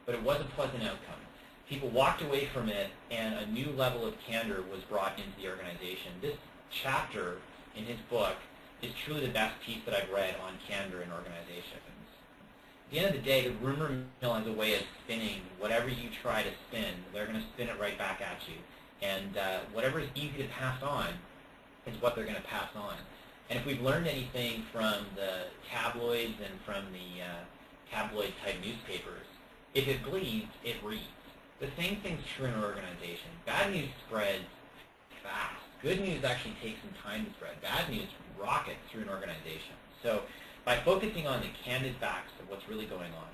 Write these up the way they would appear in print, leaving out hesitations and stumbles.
but it was a pleasant outcome. People walked away from it, and a new level of candor was brought into the organization. This chapter in his book is truly the best piece that I've read on candor in organizations. At the end of the day, the rumor mill has a way of spinning whatever you try to spin. They're going to spin it right back at you. And whatever is easy to pass on is what they're going to pass on. And if we've learned anything from the tabloids and from the tabloid-type newspapers, if it bleeds, it reads. The same thing's true in an organization. Bad news spreads fast. Good news actually takes some time to spread. Bad news rockets through an organization. So by focusing on the candid facts of what's really going on,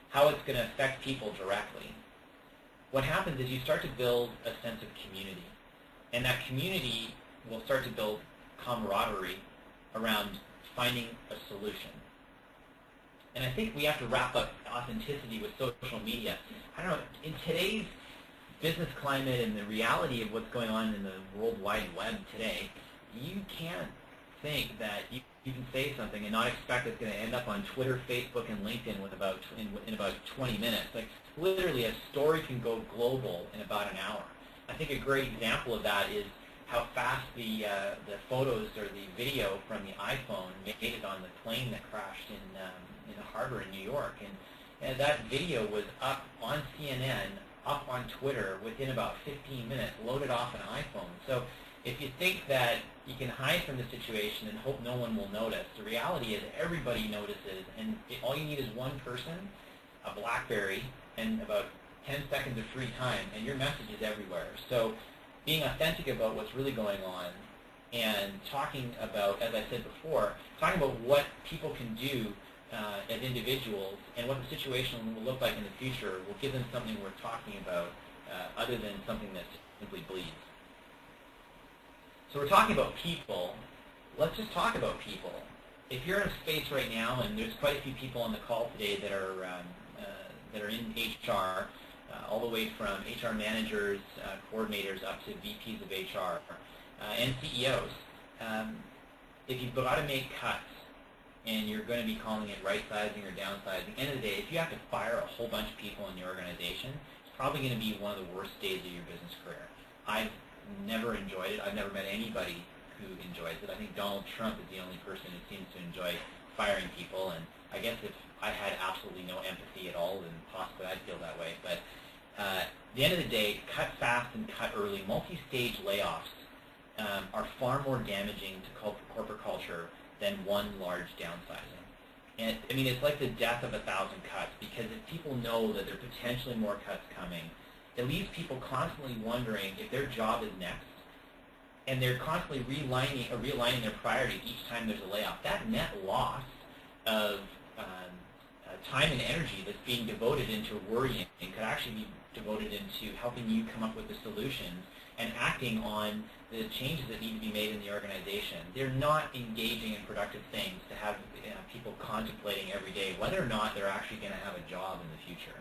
how it's going to affect people directly, what happens is you start to build a sense of community. And that community will start to build camaraderie around finding a solution. And I think we have to wrap up authenticity with social media. I don't know, in today's business climate and the reality of what's going on in the World Wide Web today, you can't think that you can say something and not expect it's going to end up on Twitter, Facebook, and LinkedIn in about 20 minutes. Like, literally, a story can go global in about an hour. I think a great example of that is how fast the photos or the video from the iPhone made it on the plane that crashed in the harbor in New York. And that video was up on CNN, up on Twitter within about 15 minutes, loaded off an iPhone. So if you think that you can hide from the situation and hope no one will notice, the reality is everybody notices, and all you need is one person, a BlackBerry, and about 10 seconds of free time, and your message is everywhere. So being authentic about what's really going on and talking about, as I said before, talking about what people can do as individuals and what the situation will look like in the future will give them something worth talking about other than something that simply bleeds. So we're talking about people. Let's just talk about people. If you're in a space right now, and there's quite a few people on the call today that are in HR, all the way from HR managers, coordinators, up to VPs of HR, and CEOs. If you've got to make cuts, and you're going to be calling it right-sizing or downsizing, at the end of the day, if you have to fire a whole bunch of people in your organization, it's probably going to be one of the worst days of your business career. I've never enjoyed it. I've never met anybody who enjoys it. I think Donald Trump is the only person who seems to enjoy firing people, and I guess if I had absolutely no empathy at all, then possibly I'd feel that way. But at the end of the day, cut fast and cut early. Multi-stage layoffs are far more damaging to corporate culture than one large downsizing. And I mean, it's like the death of 1,000 cuts, because if people know that there are potentially more cuts coming, it leaves people constantly wondering if their job is next, and they're constantly realigning their priorities each time there's a layoff. That net loss of time and energy that's being devoted into worrying could actually be devoted into helping you come up with the solutions and acting on the changes that need to be made in the organization. They're not engaging in productive things to have people contemplating every day whether or not they're actually going to have a job in the future.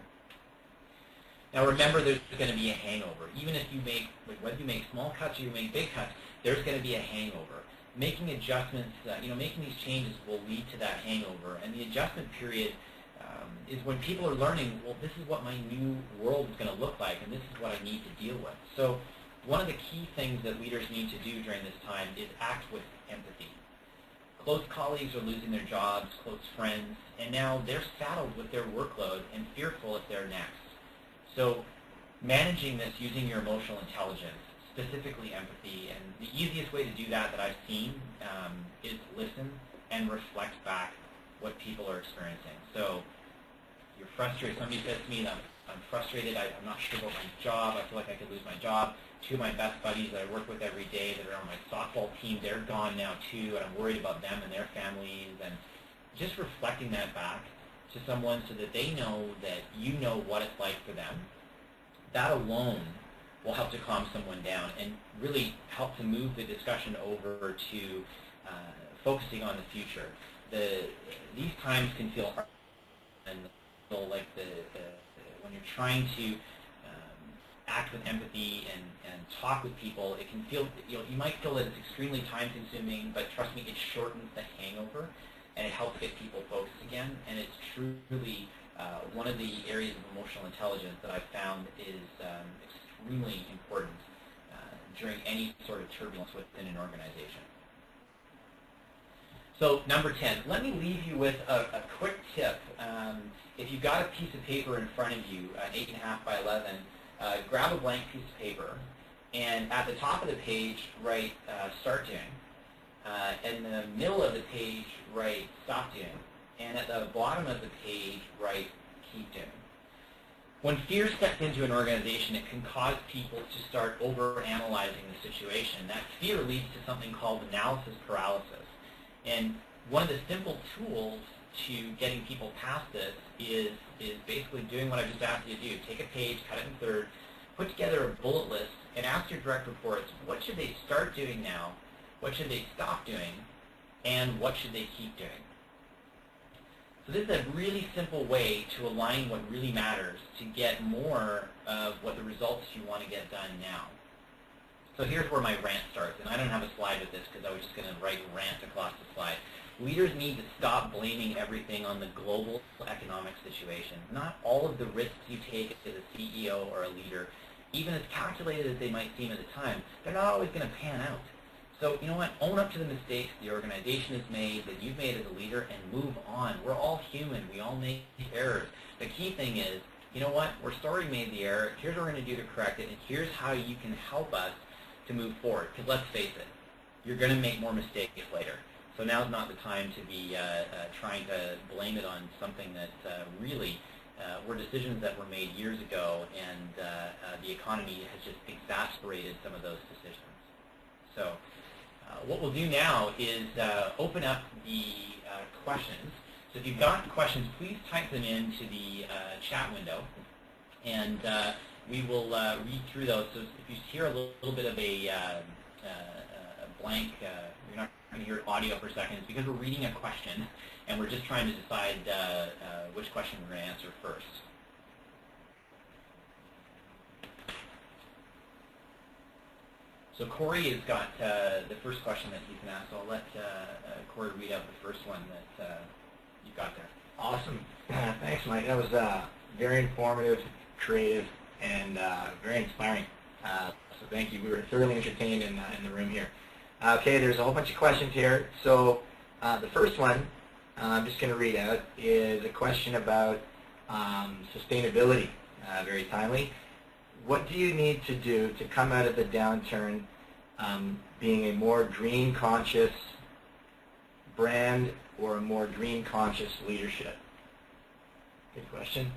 Now remember, there's going to be a hangover. Even if you make, whether you make small cuts or you make big cuts, there's going to be a hangover. Making adjustments, making these changes will lead to that hangover, and the adjustment period is when people are learning, well, this is what my new world is going to look like, and this is what I need to deal with. So one of the key things that leaders need to do during this time is act with empathy. Close colleagues are losing their jobs, close friends, and now they're saddled with their workload and fearful if they're next. So managing this using your emotional intelligence, specifically empathy, and the easiest way to do that I've seen is listen and reflect back what people are experiencing. So you're frustrated. Somebody says to me that I'm frustrated, I'm not sure about my job, I feel like I could lose my job. Two of my best buddies that I work with every day that are on my softball team, they're gone now too, and I'm worried about them and their families. And just reflecting that back to someone so that they know that you know what it's like for them, that alone will help to calm someone down and really help to move the discussion over to focusing on the future. These times can feel hard, and feel like when you're trying to act with empathy and talk with people, it can feel, you might feel that it's extremely time consuming, but trust me, it shortens the hangover and it helps get people focused again, and it's truly One of the areas of emotional intelligence that I've found is extremely important during any sort of turbulence within an organization. So number 10, let me leave you with a quick tip. If you've got a piece of paper in front of you, 8.5 by 11, grab a blank piece of paper, and at the top of the page, write start doing. In the middle of the page, write stop doing. And at the bottom of the page, write keep doing. When fear steps into an organization, it can cause people to start over-analyzing the situation. That fear leads to something called analysis paralysis. And one of the simple tools to getting people past this is basically doing what I just asked you to do. Take a page, cut it in third, put together a bullet list, and ask your direct reports, what should they start doing now, what should they stop doing, and what should they keep doing? So this is a really simple way to align what really matters to get more of what the results you want to get done now. So here's where my rant starts, and I don't have a slide with this because I was just going to write rant across the slide. Leaders need to stop blaming everything on the global economic situation. Not all of the risks you take as a CEO or a leader, even as calculated as they might seem at the time, they're not always going to pan out. So, you know what, own up to the mistakes the organization has made, that you've made as a leader, and move on. We're all human. We all make errors. The key thing is, you know what, we're sorry we made the error. Here's what we're going to do to correct it, and here's how you can help us to move forward. Because let's face it, you're going to make more mistakes later. So now's not the time to be trying to blame it on something that really were decisions that were made years ago, and the economy has just exacerbated some of those decisions. So what we'll do now is open up the questions. So if you've got questions, please type them into the chat window, and we will read through those. So if you hear a little bit of a blank, you're not going to hear audio for a second. It's because we're reading a question, and we're just trying to decide which question we're going to answer first. So Corey has got the first question that he's going to ask. So I'll let Corey read out the first one that you've got there. Awesome. Thanks, Mike. That was very informative, creative, and very inspiring. So thank you. We were thoroughly entertained in the room here. Okay, there's a whole bunch of questions here. So the first one I'm just going to read out is a question about sustainability, very timely. What do you need to do to come out of the downturn being a more green-conscious brand or a more green-conscious leadership? Good question.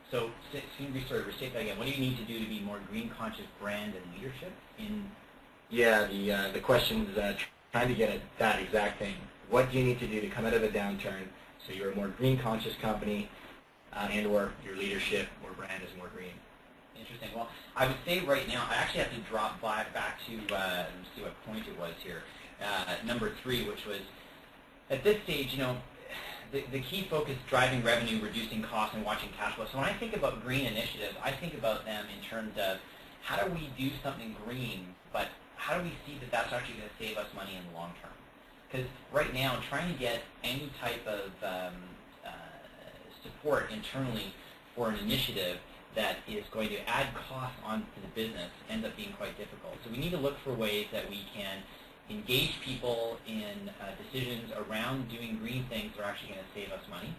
So, restate that again. What do you need to do to be more green-conscious brand and leadership? Yeah, the question is trying to get at that exact thing. What do you need to do to come out of a downturn so you're a more green-conscious company and or your leadership or brand is more green? Interesting. Well, I would say right now, I actually have to drop back to see what point it was here. Number 3, which was, at this stage, you know, the key focus driving revenue, reducing costs, and watching cash flow. So when I think about green initiatives, I think about them in terms of how do we do something green, but how do we see that that's actually going to save us money in the long term? Because right now, trying to get any type of support internally for an initiative that is going to add costs onto the business ends up being quite difficult. So we need to look for ways that we can engage people in decisions around doing green things that are actually going to save us money.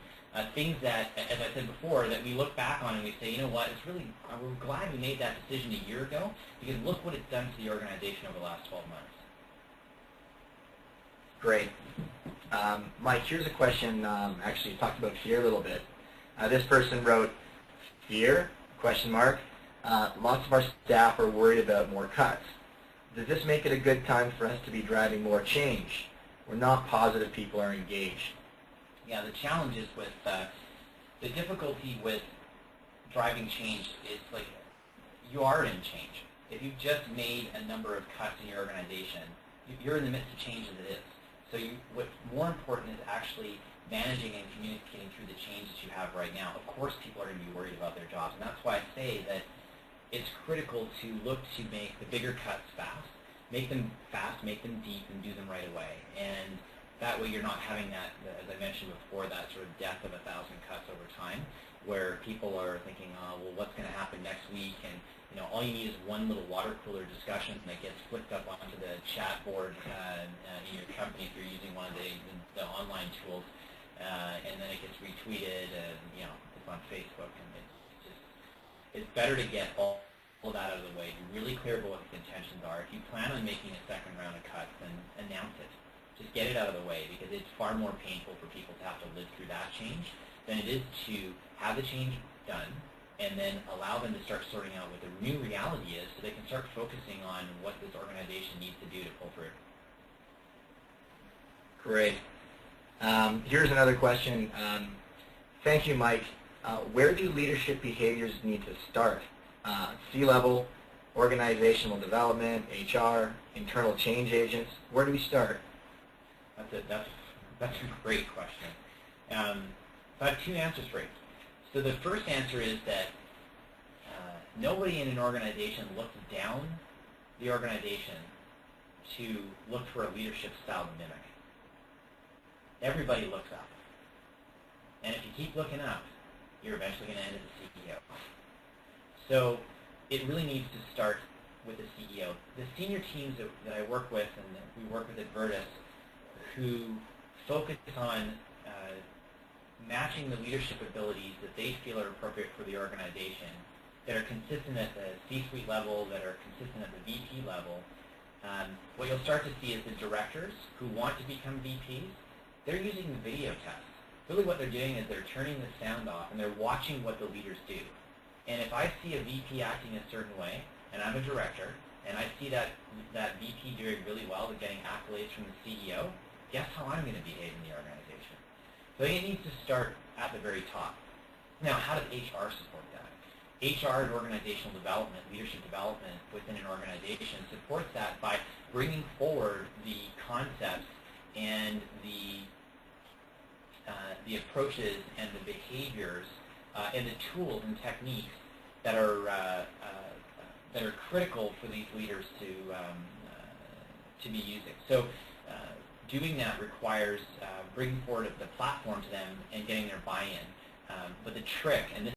Things that, as I said before, that we look back on and we say, you know what, it's really, we're glad we made that decision a year ago, because look what it's done to the organization over the last 12 months. Great. Mike, here's a question, actually you talked about fear a little bit. This person wrote, fear, question mark. Lots of our staff are worried about more cuts. Does this make it a good time for us to be driving more change? We're not positive people are engaged. Yeah, the challenge is with, the difficulty with driving change is like, you are in change. If you've just made a number of cuts in your organization, you're in the midst of change as it is. So what's more important is actually managing and communicating through the change that you have right now. Of course people are going to be worried about their jobs, and that's why I say that it's critical to look to make the bigger cuts fast, make them fast, make them deep, and do them right away. And That way you're not having that, as I mentioned before, that sort of death of 1,000 cuts over time, where people are thinking, oh, well, what's going to happen next week? And all you need is one little water cooler discussion that gets flipped up onto the chat board in your company if you're using one of the online tools, and then it gets retweeted, and it's on Facebook, and it's better to get all that out of the way. Be really clear about what the intentions are. If you plan on making a second round of cuts, then announce it. Just get it out of the way, because it's far more painful for people to have to live through that change than it is to have the change done and then allow them to start sorting out what the new reality is so they can start focusing on what this organization needs to do to pull through. Great. Here's another question. Thank you, Mike. Where do leadership behaviors need to start? C-level, organizational development, HR, internal change agents. Where do we start? That's a great question. I have two answers for you. So the first answer is that nobody in an organization looks down the organization to look for a leadership style to mimic. Everybody looks up. And if you keep looking up, you're eventually going to end as a CEO. So it really needs to start with the CEO. The senior teams that I work with and that we work with at VirtUS who focus on matching the leadership abilities that they feel are appropriate for the organization, that are consistent at the C-suite level, that are consistent at the VP level, what you'll start to see is the directors who want to become VPs, they're using the video tests. Really what they're doing is they're turning the sound off and they're watching what the leaders do. And if I see a VP acting a certain way, and I'm a director, and I see that VP doing really well with getting accolades from the CEO, guess how I'm going to behave in the organization? So I think it needs to start at the very top. Now, how does HR support that? HR and organizational development, leadership development within an organization supports that by bringing forward the concepts and the approaches and the behaviors and the tools and techniques that are critical for these leaders to be using. So doing that requires bringing forward the platform to them and getting their buy-in. But the trick, and this